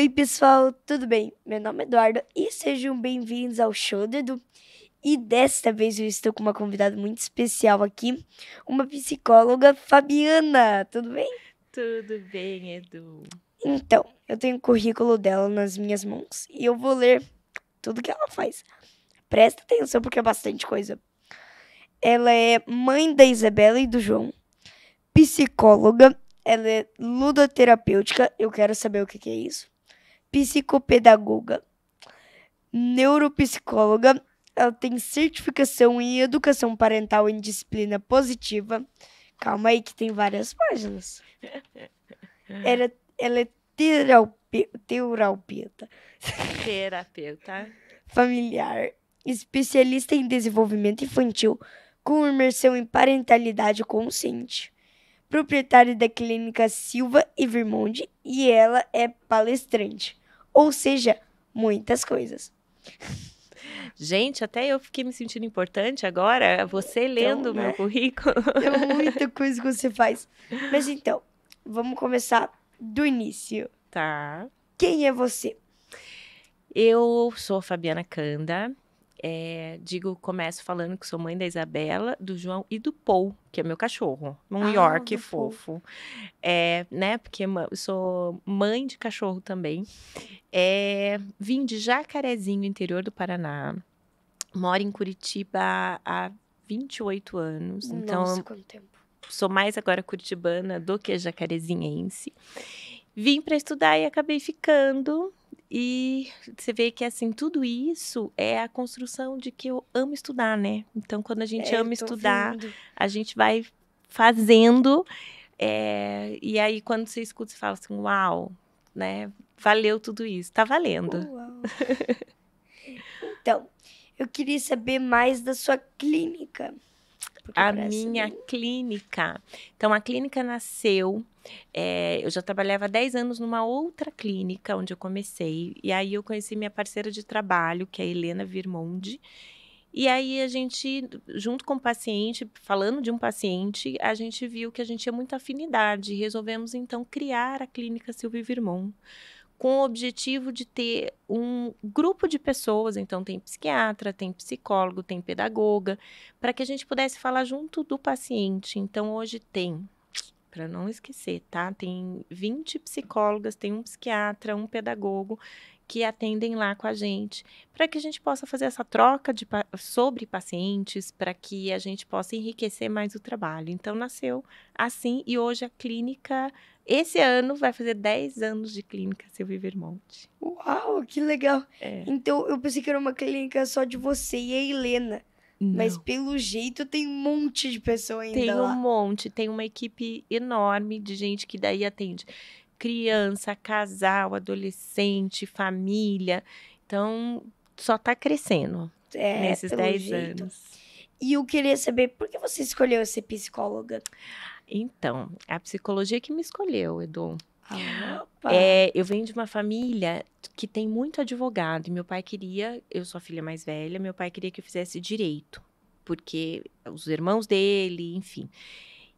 Oi, pessoal, tudo bem? Meu nome é Eduardo e sejam bem-vindos ao Show do Edu. E desta vez eu estou com uma convidada muito especial aqui, uma psicóloga, Fabiana, tudo bem? Tudo bem, Edu? Então, eu tenho o currículo dela nas minhas mãos e eu vou ler tudo que ela faz. Presta atenção porque é bastante coisa. Ela é mãe da Isabela e do João, psicóloga, ela é ludoterapêutica, eu quero saber o que é isso, psicopedagoga, neuropsicóloga, ela tem certificação em educação parental em disciplina positiva. Calma aí que tem várias páginas. Ela é Terapeuta. familiar, especialista em desenvolvimento infantil com imersão em parentalidade consciente, proprietária da clínica Silva e Virmonde, e ela é palestrante. Ou seja, muitas coisas. Gente, até eu fiquei me sentindo importante agora, você lendo o meu currículo. É muita coisa que você faz. Mas então, vamos começar do início. Tá. Quem é você? Eu sou Fabiana Canda. Começo falando que sou mãe da Isabela, do João e do Paul, que é meu cachorro. Um York do Paul. fofo. Porque eu sou mãe de cachorro também. Vim de Jacarezinho, interior do Paraná. Moro em Curitiba há 28 anos. Nossa, Então, quanto tempo. sou mais agora curitibana do que jacarezinhense. Vim para estudar e acabei ficando. E você vê que, assim, tudo isso é a construção de que eu amo estudar, né? Então, quando a gente ama estudar, a gente vai fazendo. E aí, quando você escuta, você fala assim, uau, né? Valeu tudo isso. Tá valendo. Uau. Então, eu queria saber mais da sua clínica. A minha clínica. Então, a clínica nasceu. Eu já trabalhava há 10 anos numa outra clínica onde eu comecei. E aí eu conheci minha parceira de trabalho, que é a Helena Virmonde. E aí a gente, junto com o paciente, falando de um paciente, a gente viu que a gente tinha muita afinidade. E resolvemos, então, criar a clínica Silvia Virmond, com o objetivo de ter um grupo de pessoas, então tem psiquiatra, tem psicólogo, tem pedagoga, para que a gente pudesse falar junto do paciente. Então, hoje tem, para não esquecer, tá? Tem 20 psicólogas, tem um psiquiatra, um pedagogo que atendem lá com a gente, para que a gente possa fazer essa troca sobre pacientes, para que a gente possa enriquecer mais o trabalho. Então, nasceu assim e hoje a clínica... Esse ano vai fazer 10 anos de clínica Silvia Virmonte. Uau, que legal. Então, eu pensei que era uma clínica só de você e a Helena. Não. Mas, pelo jeito, tem um monte de pessoa ainda Tem lá. um monte. Tem uma equipe enorme de gente que daí atende criança, casal, adolescente, família. Então, só tá crescendo nesses 10 anos. E eu queria saber, por que você escolheu ser psicóloga? Então, a psicologia que me escolheu, Edu. Opa. Eu venho de uma família que tem muito advogado. E meu pai queria, eu sou a filha mais velha, meu pai queria que eu fizesse direito. Porque os irmãos dele, enfim.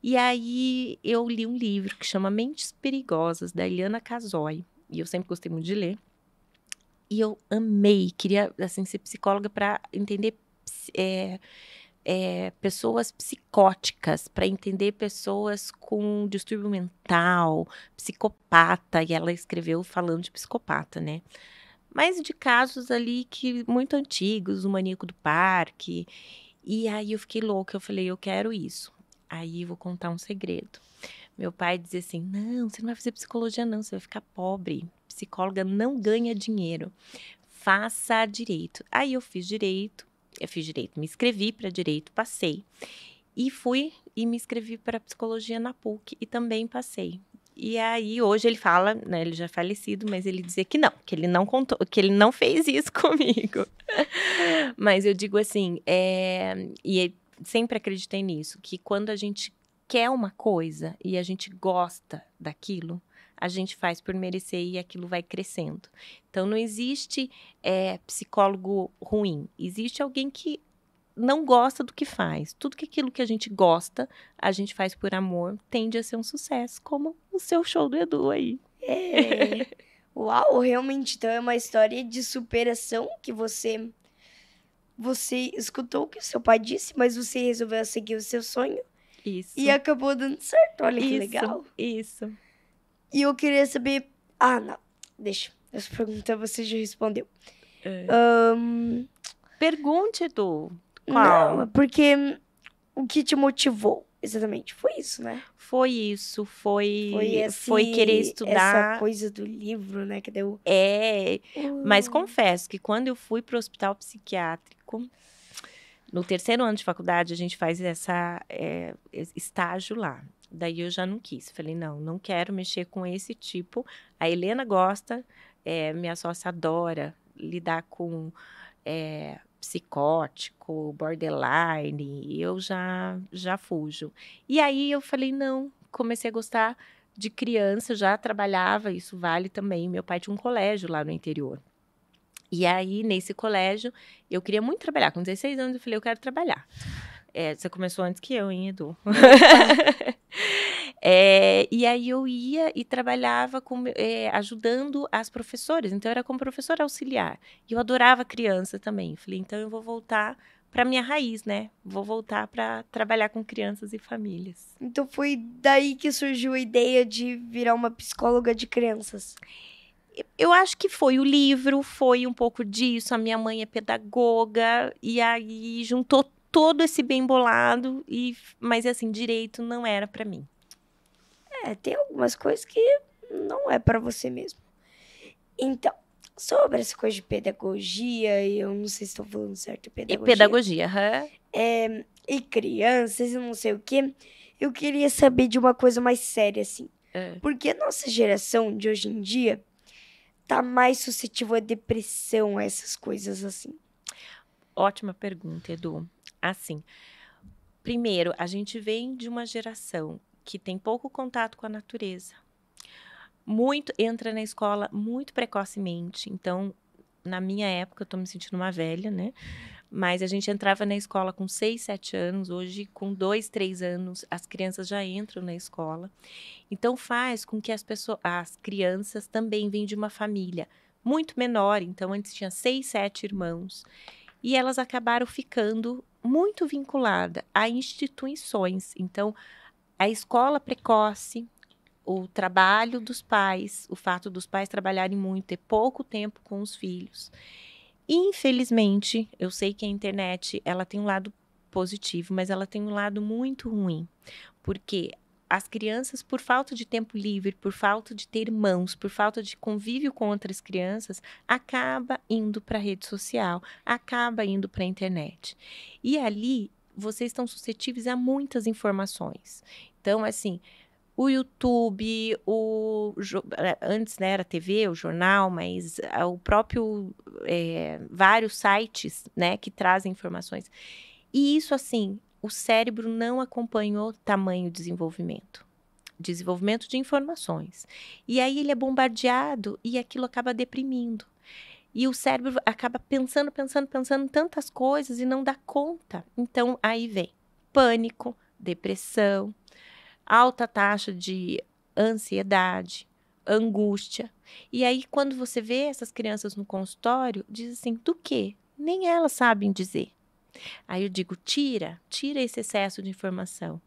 E aí eu li um livro que chama Mentes Perigosas, da Eliana Casoy. E eu sempre gostei muito de ler. E eu amei, queria assim, ser psicóloga para entender pessoas psicóticas, para entender pessoas com distúrbio mental, psicopata, e ela escreveu falando de psicopata, né? Mas de casos ali que muito antigos, o maníaco do parque. E aí eu fiquei louca, eu falei, eu quero isso. Aí eu vou contar um segredo. Meu pai dizia assim, não, você não vai fazer psicologia não, você vai ficar pobre. Psicóloga não ganha dinheiro. Faça direito. Aí eu fiz direito, me inscrevi para direito, passei. E fui e me inscrevi para psicologia na PUC e também passei. E aí, hoje ele fala, né, ele já é falecido, mas ele dizia que ele não contou, que ele não fez isso comigo. Mas eu digo assim, e sempre acreditei nisso, que quando a gente quer uma coisa e a gente gosta daquilo, a gente faz por merecer e aquilo vai crescendo. Então, não existe psicólogo ruim. Existe alguém que não gosta do que faz. Tudo que aquilo que a gente gosta, a gente faz por amor, tende a ser um sucesso, como o seu show do Edu aí. Uau, realmente, então é uma história de superação que você escutou o que o seu pai disse, mas você resolveu seguir o seu sonho e Isso, acabou dando certo. Olha que isso, legal. isso. E eu queria saber. Ah, não. Deixa. Essa pergunta você já respondeu. É. Ahn, Pergunte, Edu. não, é Qual? porque o que te motivou? Exatamente. Foi isso, né? Foi isso, Foi foi querer essa estudar. coisa do livro, né? Que deu. É, mas Uh, confesso que quando eu fui para o hospital psiquiátrico, no terceiro ano de faculdade, a gente faz estágio lá. Daí eu já não quis. Falei, não, não quero mexer com esse tipo. A Helena gosta, minha sócia adora lidar com psicótico, borderline, e eu já fujo. E aí eu falei, não, comecei a gostar de criança, já trabalhava, isso vale também. Meu pai tinha um colégio lá no interior. E aí, nesse colégio, eu queria muito trabalhar. Com 16 anos, eu falei, eu quero trabalhar. Você começou antes que eu, hein, Edu? opa! E aí eu ia e trabalhava ajudando as professoras. Então, eu era como professora auxiliar. E eu adorava criança também. Falei, então eu vou voltar para minha raiz, né? Vou voltar para trabalhar com crianças e famílias. Então foi daí que surgiu a ideia de virar uma psicóloga de crianças. Eu acho que foi o livro, foi um pouco disso. A minha mãe é pedagoga, e aí juntou todo esse bem bolado, mas assim, direito não era para mim. Tem algumas coisas que não é pra você mesmo. Então, sobre essa coisa de pedagogia, e eu não sei se estou falando certo, E pedagogia, pedagogia, aham. e crianças e não sei o quê, eu queria saber de uma coisa mais séria, assim. É. Porque a nossa geração de hoje em dia tá mais suscetível à depressão, a essas coisas assim. Ótima pergunta, Edu. Assim, primeiro, a gente vem de uma geração que tem pouco contato com a natureza. Entra na escola muito precocemente. Então, na minha época, eu tô me sentindo uma velha, né? Mas a gente entrava na escola com 6, 7 anos. Hoje, com 2, 3 anos, as crianças já entram na escola. Então, faz com que as crianças também vêm de uma família muito menor. Então, antes tinha 6, 7 irmãos. E elas acabaram ficando muito vinculadas a instituições. Então, a escola precoce, o trabalho dos pais, o fato dos pais trabalharem muito, ter pouco tempo com os filhos. Infelizmente, eu sei que a internet, ela tem um lado positivo, mas ela tem um lado muito ruim, porque as crianças, por falta de tempo livre, por falta de ter irmãos, por falta de convívio com outras crianças, acaba indo para a rede social, acaba indo para a internet. E ali, vocês estão suscetíveis a muitas informações. Então, assim, o YouTube, antes, né, era TV, o jornal, mas o próprio vários sites, né, que trazem informações. E isso, assim, o cérebro não acompanhou tamanho desenvolvimento de informações. E aí ele é bombardeado e aquilo acaba deprimindo. E o cérebro acaba pensando em tantas coisas e não dá conta. Então, aí vem pânico, depressão, alta taxa de ansiedade, angústia. E aí, quando você vê essas crianças no consultório, diz assim, do quê? Nem elas sabem dizer. Aí eu digo, tira esse excesso de informação.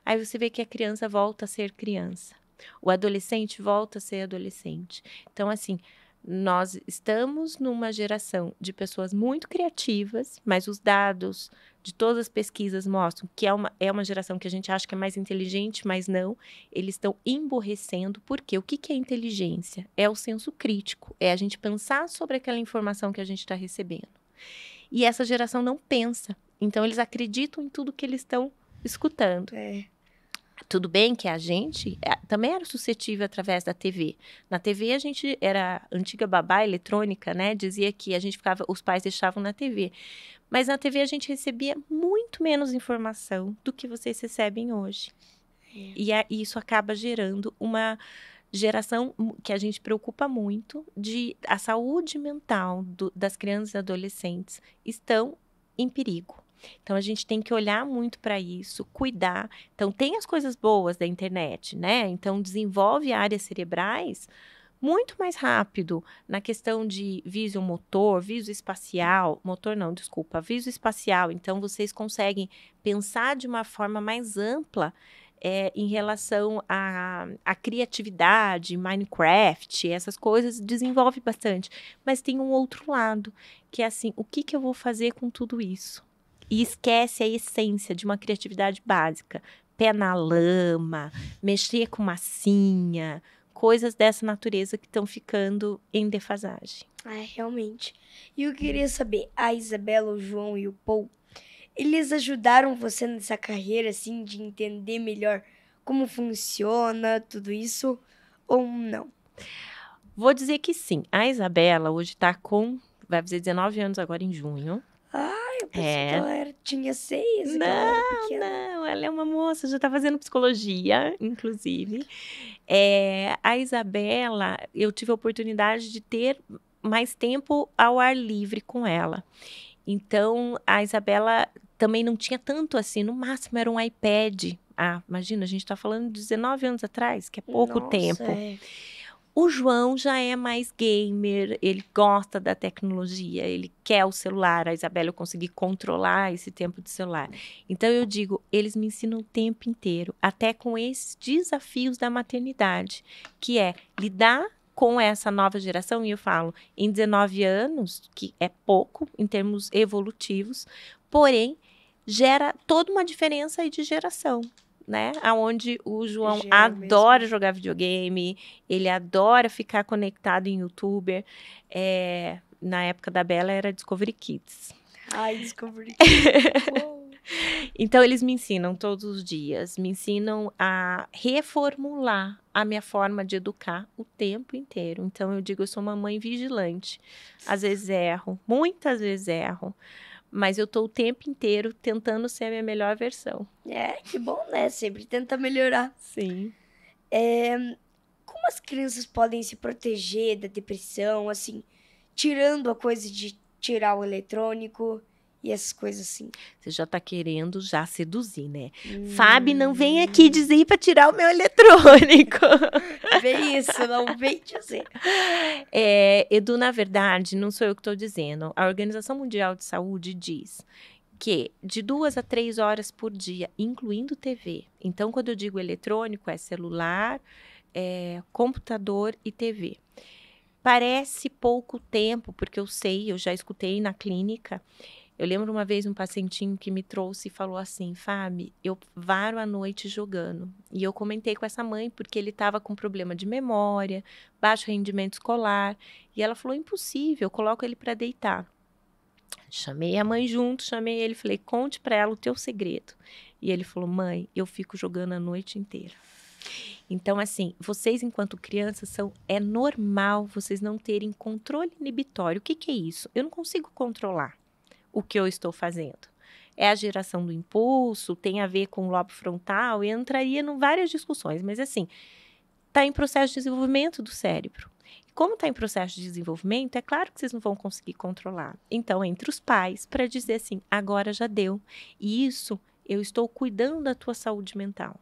Aí você vê que a criança volta a ser criança. O adolescente volta a ser adolescente. Então, assim, nós estamos numa geração de pessoas muito criativas, mas os dados de todas as pesquisas mostram que é uma geração que a gente acha que é mais inteligente, mas não. Eles estão emborrecendo, porque o que é inteligência? É o senso crítico, é a gente pensar sobre aquela informação que a gente está recebendo. E essa geração não pensa, então eles acreditam em tudo que eles estão escutando. Tudo bem que a gente também era suscetível através da TV. Na TV a gente era antiga babá eletrônica, né? Dizia que a gente os pais deixavam na TV. Mas na TV a gente recebia muito menos informação do que vocês recebem hoje. E isso acaba gerando uma geração que a gente preocupa muito a saúde mental das crianças e adolescentes estão em perigo. Então, a gente tem que olhar muito para isso, cuidar. Então, tem as coisas boas da internet, né? Então, desenvolve áreas cerebrais muito mais rápido na questão de visomotor, visoespacial, motor não, desculpa, visoespacial. Então, vocês conseguem pensar de uma forma mais ampla em relação à criatividade, Minecraft, essas coisas, desenvolve bastante. Mas tem um outro lado, que é assim, o que eu vou fazer com tudo isso? E esquece a essência de uma criatividade básica. Pé na lama, mexer com massinha, coisas dessa natureza que estão ficando em defasagem. Realmente. E eu queria saber, a Isabela, o João e o Paul, eles ajudaram você nessa carreira, assim, de entender melhor como funciona tudo isso, ou não? Vou dizer que sim. A Isabela hoje vai fazer 19 anos agora em junho. Eu pensei que ela tinha 6, que ela era pequena. Não, ela é uma moça, já está fazendo psicologia, inclusive. A Isabela, eu tive a oportunidade de ter mais tempo ao ar livre com ela. Então, a Isabela também não tinha tanto assim, no máximo era um iPad. Imagina, a gente está falando de 19 anos atrás, que é pouco tempo. O João já é mais gamer, ele gosta da tecnologia, ele quer o celular. A Isabela, eu consegui controlar esse tempo de celular. Então, eu digo, eles me ensinam o tempo inteiro, até com esses desafios da maternidade, que é lidar com essa nova geração. E eu falo, em 19 anos, que é pouco em termos evolutivos, porém, gera toda uma diferença aí de geração. Né? Onde o João adora jogar videogame, ele adora ficar conectado em YouTuber. Na época da Bela era Discovery Kids. Discovery Kids. Então, eles me ensinam todos os dias, me ensinam a reformular a minha forma de educar o tempo inteiro. Então, eu digo, eu sou uma mãe vigilante. Às vezes erro, muitas vezes erro. Mas eu tô o tempo inteiro tentando ser a minha melhor versão. Que bom, né? Sempre tenta melhorar. Sim. Como as crianças podem se proteger da depressão, assim, tirando a coisa de tirar o eletrônico e essas coisas assim? Você já tá querendo já seduzir, né? Fábio, não vem aqui dizer pra tirar o meu eletrônico. Vem isso, não vem dizer. Edu, na verdade, não sou eu que estou dizendo. A Organização Mundial de Saúde diz que de 2 a 3 horas por dia, incluindo TV. Então, quando eu digo eletrônico, é celular, computador e TV. Parece pouco tempo, porque eu já escutei na clínica. Eu lembro uma vez um pacientinho que me trouxe e falou assim, Fábio, eu varo a noite jogando. E eu comentei com essa mãe, porque ele estava com problema de memória, baixo rendimento escolar. E ela falou, impossível, eu coloco ele para deitar. Chamei a mãe junto, chamei ele, falei, conte para ela o teu segredo. E ele falou, mãe, eu fico jogando a noite inteira. Então, assim, vocês enquanto crianças é normal vocês não terem controle inibitório. O que é isso? Eu não consigo controlar o que eu estou fazendo. É a geração do impulso, tem a ver com o lobo frontal, e entraria em várias discussões, mas assim, está em processo de desenvolvimento do cérebro. Como está em processo de desenvolvimento, é claro que vocês não vão conseguir controlar. Então, entre os pais, para dizer assim, agora já deu. E isso, eu estou cuidando da tua saúde mental.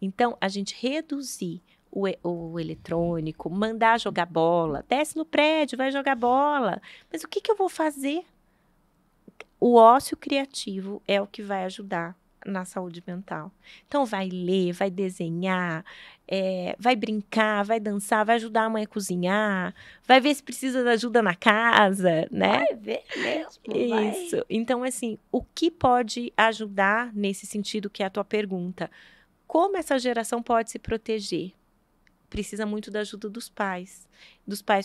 Então, a gente reduzir o eletrônico, mandar jogar bola, desce no prédio, vai jogar bola. Mas o que eu vou fazer? O ócio criativo é o que vai ajudar na saúde mental. Então, vai ler, vai desenhar, vai brincar, vai dançar, vai ajudar a mãe a cozinhar, vai ver se precisa de ajuda na casa, né? Vai ver mesmo, Isso. vai. Então, assim, o que pode ajudar nesse sentido que é a tua pergunta? Como essa geração pode se proteger? Precisa muito da ajuda dos pais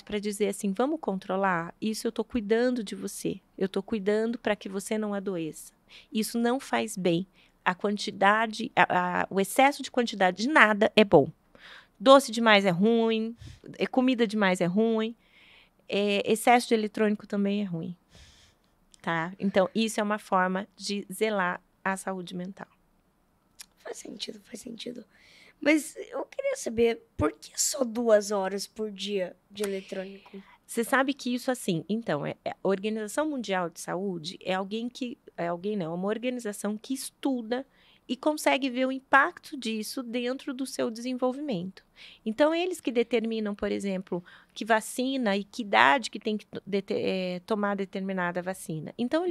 para dizer assim, vamos controlar? Isso eu estou cuidando de você, eu estou cuidando para que você não adoeça. Isso não faz bem. A quantidade, o excesso de quantidade de nada é bom. Doce demais é ruim, comida demais é ruim, excesso de eletrônico também é ruim. Tá? Então, isso é uma forma de zelar a saúde mental. Faz sentido. Mas eu queria saber, por que só 2 horas por dia de eletrônico? Você sabe que isso assim, então, a Organização Mundial de Saúde é uma organização que estuda e consegue ver o impacto disso dentro do seu desenvolvimento. Então, eles que determinam, por exemplo, que vacina e que idade que tem que tomar determinada vacina. Então,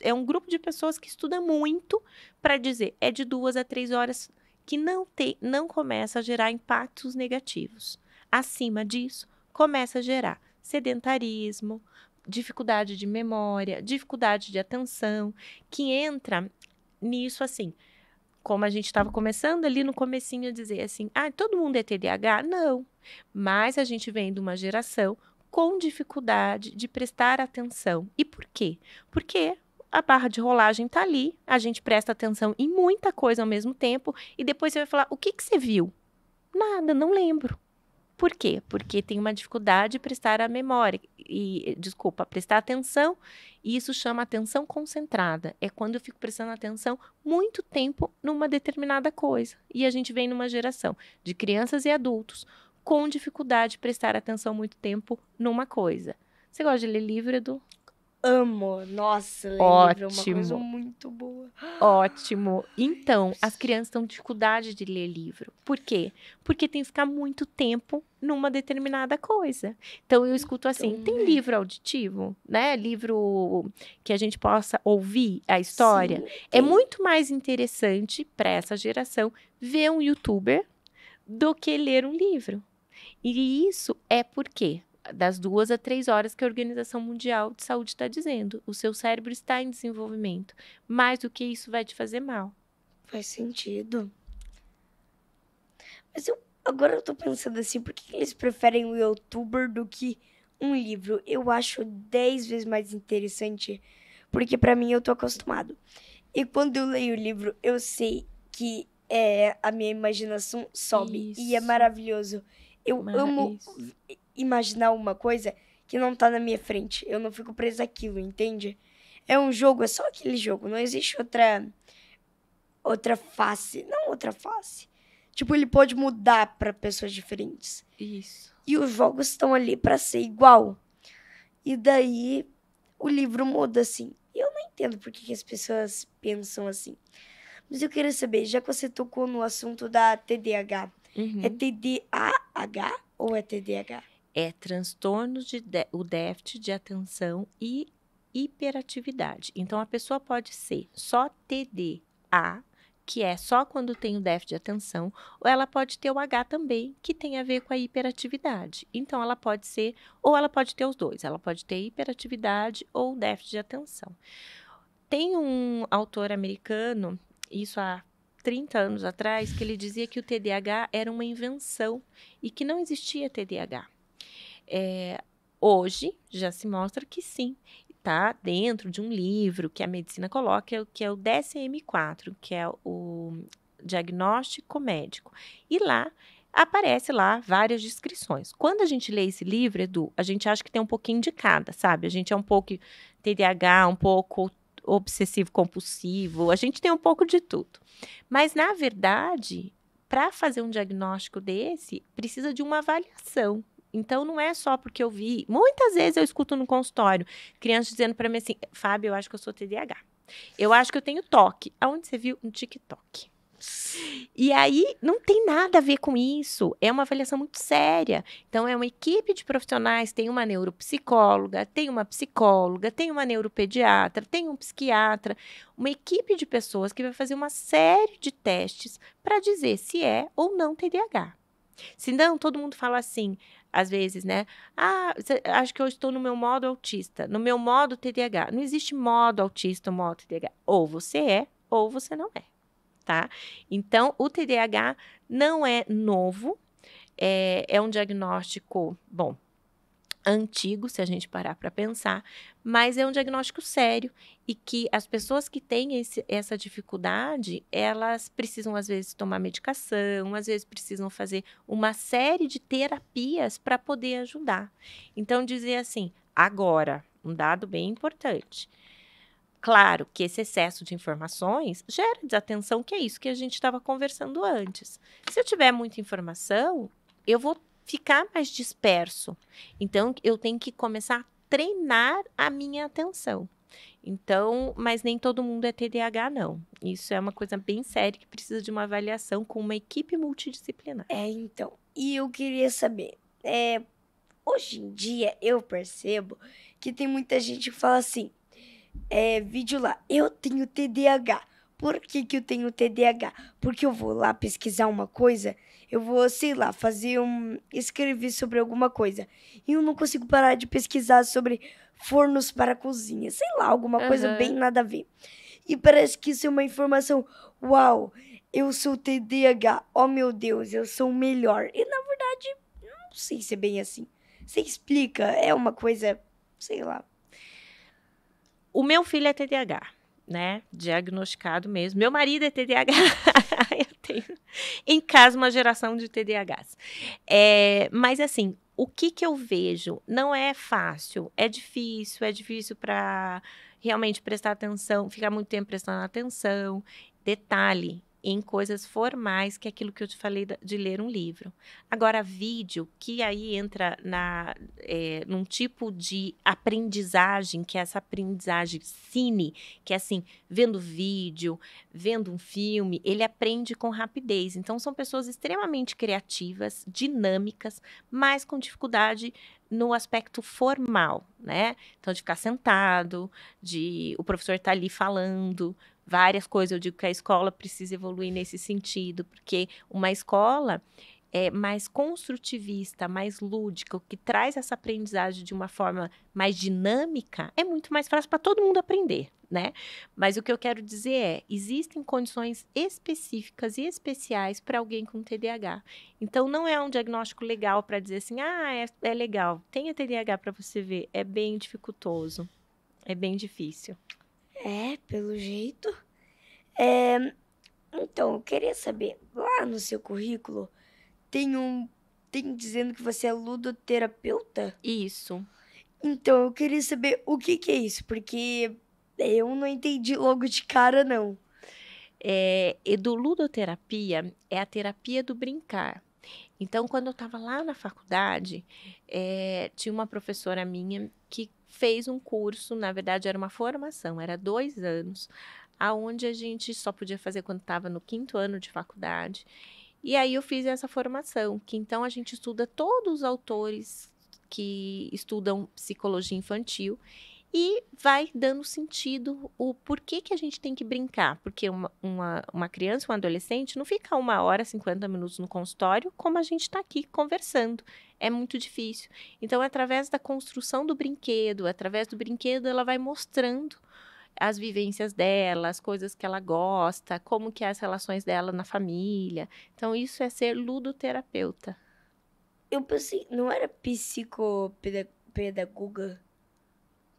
é um grupo de pessoas que estuda muito para dizer, é de 2 a 3 horas que não começa a gerar impactos negativos. Acima disso, começa a gerar sedentarismo, dificuldade de memória, dificuldade de atenção, que entra nisso assim, como a gente estava começando ali no comecinho a dizer assim, todo mundo é TDAH? Não, mas a gente vem de uma geração com dificuldade de prestar atenção. E por quê? Porque a barra de rolagem está ali, a gente presta atenção em muita coisa ao mesmo tempo e depois você vai falar, o que você viu? Nada, não lembro. Por quê? Porque tem uma dificuldade de prestar a memória, prestar atenção, e isso chama atenção concentrada. É quando eu fico prestando atenção muito tempo numa determinada coisa. E a gente vem numa geração de crianças e adultos com dificuldade de prestar atenção muito tempo numa coisa. Você gosta de ler livro, Edu? Amo. Nossa, ler livro é uma coisa muito boa. Ótimo. Então, as crianças estão com dificuldade de ler livro. Por quê? Porque tem que ficar muito tempo numa determinada coisa. Então, eu escuto assim, tem livro auditivo, né? Livro que a gente possa ouvir a história. Sim, é muito mais interessante para essa geração ver um youtuber do que ler um livro. E isso é porque das 2 a 3 horas que a Organização Mundial de Saúde está dizendo. O seu cérebro está em desenvolvimento. Mais do que isso vai te fazer mal. Faz sentido. Mas agora eu tô pensando assim, por que eles preferem o youtuber do que um livro? Eu acho 10 vezes mais interessante, porque pra mim eu tô acostumado. E quando eu leio o livro, eu sei que a minha imaginação sobe. Isso. E é maravilhoso. Eu amo imaginar uma coisa que não tá na minha frente. Eu não fico presa àquilo, entende? É um jogo, é só aquele jogo. Não existe outra face. Não outra face. Tipo, ele pode mudar pra pessoas diferentes. Isso. E os jogos estão ali pra ser igual. E daí, o livro muda, assim. E eu não entendo por que as pessoas pensam assim. Mas eu queria saber, já que você tocou no assunto da TDAH, é TDAH ou é TDAH? É transtorno o déficit de atenção e hiperatividade. Então, a pessoa pode ser só TDA, que é só quando tem o déficit de atenção, ou ela pode ter o H também, que tem a ver com a hiperatividade. Então, ela pode ser, ou ela pode ter os dois. Ela pode ter hiperatividade ou déficit de atenção. Tem um autor americano, isso há 30 anos atrás, que ele dizia que o TDAH era uma invenção e que não existia TDAH. Hoje, já se mostra que sim, está dentro de um livro que a medicina coloca, que é o DSM-4, que é o diagnóstico médico. E lá, aparece lá várias descrições. Quando a gente lê esse livro, Edu, a gente acha que tem um pouquinho de cada, sabe? A gente é um pouco TDAH, um pouco obsessivo-compulsivo, a gente tem um pouco de tudo. Mas, na verdade, para fazer um diagnóstico desse, precisa de uma avaliação. Então, não é só porque eu vi. Muitas vezes eu escuto no consultório crianças dizendo para mim assim: Fábio, eu acho que eu sou TDAH. Eu acho que eu tenho toque. Aonde você viu? No TikTok. E aí, não tem nada a ver com isso. É uma avaliação muito séria. Então, é uma equipe de profissionais. Tem uma neuropsicóloga, tem uma psicóloga, tem uma neuropediatra, tem um psiquiatra. Uma equipe de pessoas que vai fazer uma série de testes para dizer se é ou não TDAH. Se não, todo mundo fala assim, às vezes, né? Acho que eu estou no meu modo autista, no meu modo TDAH. Não existe modo autista ou modo TDAH. Ou você é, ou você não é, tá? Então, o TDAH não é novo, é um diagnóstico, bom, antigo, se a gente parar para pensar, mas é um diagnóstico sério e que as pessoas que têm essa dificuldade, elas precisam, às vezes, tomar medicação, às vezes precisam fazer uma série de terapias para poder ajudar. Então, dizer assim, agora, um dado bem importante. Claro que esse excesso de informações gera desatenção, que é isso que a gente estava conversando antes. Se eu tiver muita informação, eu vou ficar mais disperso. Então, eu tenho que começar a treinar a minha atenção. Então, mas nem todo mundo é TDAH, não. Isso é uma coisa bem séria que precisa de uma avaliação com uma equipe multidisciplinar. Então, e eu queria saber, hoje em dia eu percebo que tem muita gente que fala assim, vídeo lá, eu tenho TDAH. Por que que eu tenho TDAH? Porque eu vou lá pesquisar uma coisa, eu vou, sei lá, escrever sobre alguma coisa. E eu não consigo parar de pesquisar sobre fornos para a cozinha, sei lá, alguma coisa bem nada a ver. E parece que isso é uma informação, uau, eu sou TDAH, oh meu Deus, eu sou o melhor. E na verdade, não sei se é bem assim. Você explica, é uma coisa, sei lá. O meu filho é TDAH, né? Diagnosticado mesmo. Meu marido é TDAH. Eu tenho em casa uma geração de TDAHs. Mas assim, o que eu vejo não é fácil, é difícil para realmente prestar atenção, ficar muito tempo prestando atenção. Detalhe, em coisas formais, que é aquilo que eu te falei de ler um livro. Agora, vídeo, que aí entra num tipo de aprendizagem, que é essa aprendizagem cine, que é assim, vendo vídeo, vendo um filme, ele aprende com rapidez. Então, são pessoas extremamente criativas, dinâmicas, mas com dificuldade no aspecto formal, né? Então, de ficar sentado, o professor estar ali falando, várias coisas. Eu digo que a escola precisa evoluir nesse sentido, porque uma escola mais construtivista, mais lúdica, que traz essa aprendizagem de uma forma mais dinâmica, é muito mais fácil para todo mundo aprender, né? Mas o que eu quero dizer existem condições específicas e especiais para alguém com TDAH. Então, não é um diagnóstico legal para dizer assim, é legal, tenha TDAH para você ver, é bem dificultoso, é bem difícil. Pelo jeito. Então, eu queria saber, lá no seu currículo, tem dizendo que você é ludoterapeuta? Isso. Então, eu queria saber o que é isso, porque eu não entendi logo de cara, não. Ludoterapia é a terapia do brincar. Então, quando eu estava lá na faculdade, tinha uma professora minha que fez um curso, na verdade era uma formação, era 2 anos, aonde a gente só podia fazer quando estava no 5º ano de faculdade. E aí eu fiz essa formação, que então a gente estuda todos os autores que estudam psicologia infantil e vai dando sentido o porquê que a gente tem que brincar. Porque uma criança, um adolescente, não fica 1 hora, 50 minutos no consultório, como a gente está aqui conversando. É muito difícil. Então, através da construção do brinquedo, ela vai mostrando as vivências dela, as coisas que ela gosta, como que é as relações dela na família. Então, isso é ser ludoterapeuta. Eu pensei, não era psicopedagoga?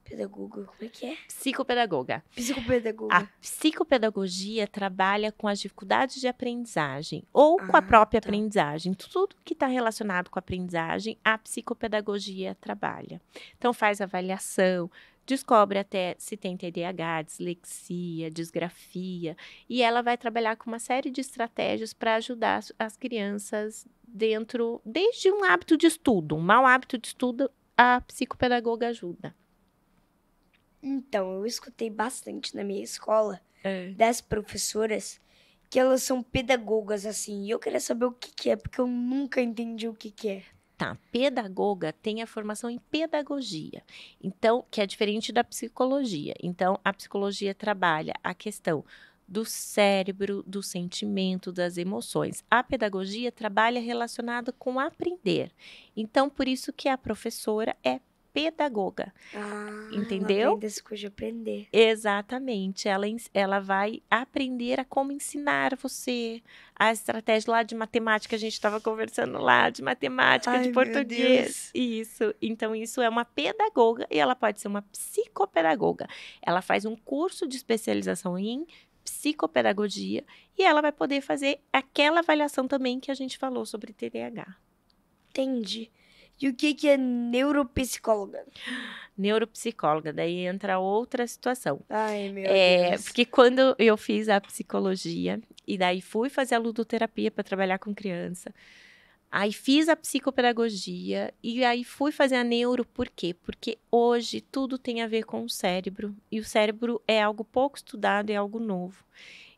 Pedagoga, como é que é? Psicopedagoga. Psicopedagoga. A psicopedagogia trabalha com as dificuldades de aprendizagem ou com a própria aprendizagem. Tudo que está relacionado com a aprendizagem, a psicopedagogia trabalha. Então, faz avaliação, descobre até se tem TDAH, dislexia, disgrafia, e ela vai trabalhar com uma série de estratégias para ajudar as crianças desde um hábito de estudo, um mau hábito de estudo, a psicopedagoga ajuda. Então, eu escutei bastante na minha escola das professoras que elas são pedagogas, assim. E eu queria saber o que é, porque eu nunca entendi o que é. Tá, pedagoga tem a formação em pedagogia, então, que é diferente da psicologia. Então, a psicologia trabalha a questão do cérebro, do sentimento, das emoções. A pedagogia trabalha relacionada com aprender. Então, por isso que a professora é pedagoga. Entendeu? Ela vem dessa coisa de aprender. Exatamente. Ela vai aprender a como ensinar você a estratégia lá de matemática. A gente estava conversando lá de matemática, de português. Isso. Então, isso é uma pedagoga e ela pode ser uma psicopedagoga. Ela faz um curso de especialização em psicopedagogia e ela vai poder fazer aquela avaliação também que a gente falou sobre TDAH. Entendi. E o que é neuropsicóloga? Neuropsicóloga, daí entra outra situação. Ai, meu Deus. Porque quando eu fiz a psicologia, e daí fui fazer a ludoterapia para trabalhar com criança, Aí fiz a psicopedagogia e aí fui fazer a neuro, por quê? Porque hoje tudo tem a ver com o cérebro e o cérebro é algo pouco estudado, é algo novo.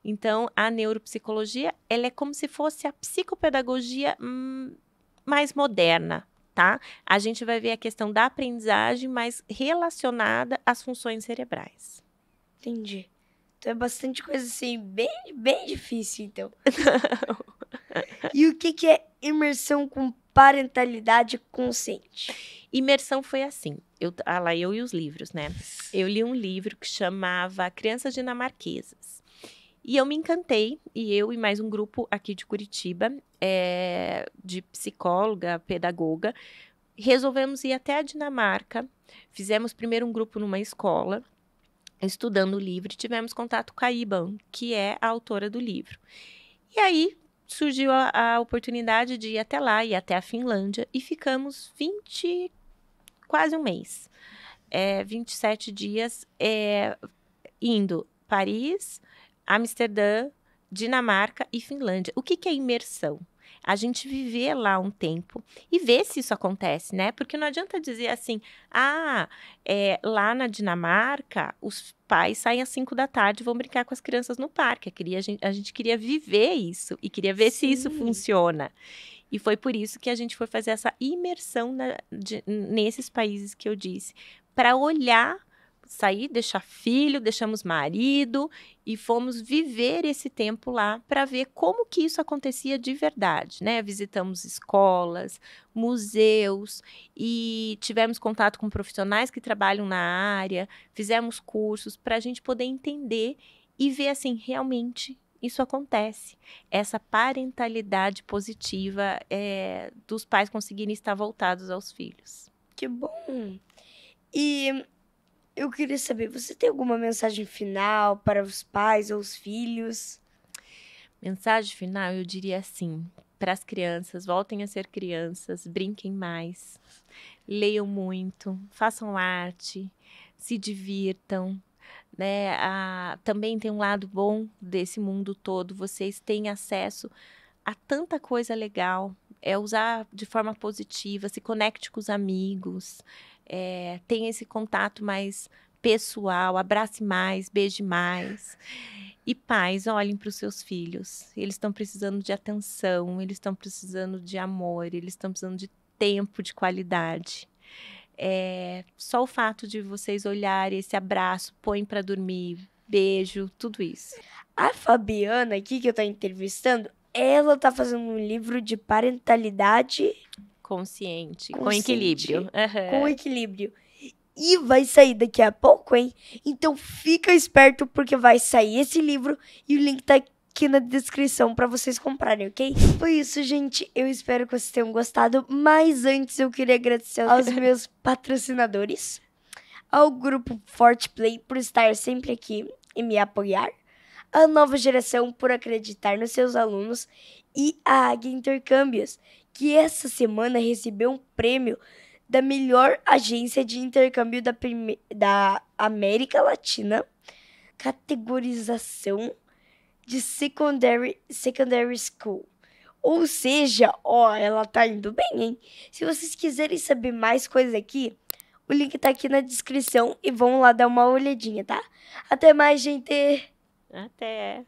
Então, a neuropsicologia, ela é como se fosse a psicopedagogia mais moderna, tá? A gente vai ver a questão da aprendizagem mais relacionada às funções cerebrais. Entendi. Então é bastante coisa assim, bem, bem difícil, então. E o que é imersão com parentalidade consciente? Imersão foi assim, eu e os livros, né? Eu li um livro que chamava Crianças Dinamarquesas. E eu me encantei, e eu e mais um grupo aqui de Curitiba, de psicóloga, pedagoga, resolvemos ir até a Dinamarca. Fizemos primeiro um grupo numa escola, estudando o livro, e tivemos contato com a Iban, que é a autora do livro. E aí surgiu a oportunidade de ir até lá, ir até a Finlândia, e ficamos quase um mês. 27 dias indo Paris, Amsterdã, Dinamarca e Finlândia. O que é imersão? A gente viver lá um tempo e ver se isso acontece, né? Porque não adianta dizer assim, lá na Dinamarca, os pais saem às 5 da tarde e vão brincar com as crianças no parque. A gente queria viver isso e queria ver se isso funciona. E foi por isso que a gente foi fazer essa imersão nesses países que eu disse, para olhar, sair, deixar filho, deixamos marido e fomos viver esse tempo lá para ver como que isso acontecia de verdade, né? Visitamos escolas, museus e tivemos contato com profissionais que trabalham na área, fizemos cursos para a gente poder entender e ver assim, realmente isso acontece. Essa parentalidade positiva dos pais conseguirem estar voltados aos filhos. Que bom! E eu queria saber, você tem alguma mensagem final para os pais ou os filhos? Mensagem final, eu diria assim, para as crianças, voltem a ser crianças, brinquem mais, leiam muito, façam arte, se divirtam, né? Também tem um lado bom desse mundo todo, vocês têm acesso a tanta coisa legal, usar de forma positiva, se conecte com os amigos, tenha esse contato mais pessoal, abrace mais, beije mais. E pais, olhem para os seus filhos, eles estão precisando de atenção, eles estão precisando de amor, eles estão precisando de tempo de qualidade. Só o fato de vocês olharem, esse abraço, põe para dormir, beijo, tudo isso. A Fabiana aqui, que eu tô entrevistando, ela tá fazendo um livro de parentalidade consciente. Com equilíbrio. Com equilíbrio. E vai sair daqui a pouco, hein? Então fica esperto porque vai sair esse livro e o link tá aqui na descrição para vocês comprarem, ok? Foi isso, gente. Eu espero que vocês tenham gostado. Mas antes eu queria agradecer aos meus patrocinadores, ao grupo Forte Play por estar sempre aqui e me apoiar, a Nova Geração por acreditar nos seus alunos e a Águia Intercâmbios, que essa semana recebeu um prêmio da melhor agência de intercâmbio da América Latina, categorização de secondary school. Ou seja, ela tá indo bem, hein? Se vocês quiserem saber mais coisas aqui, o link tá aqui na descrição e vão lá dar uma olhadinha, tá? Até mais, gente! Até!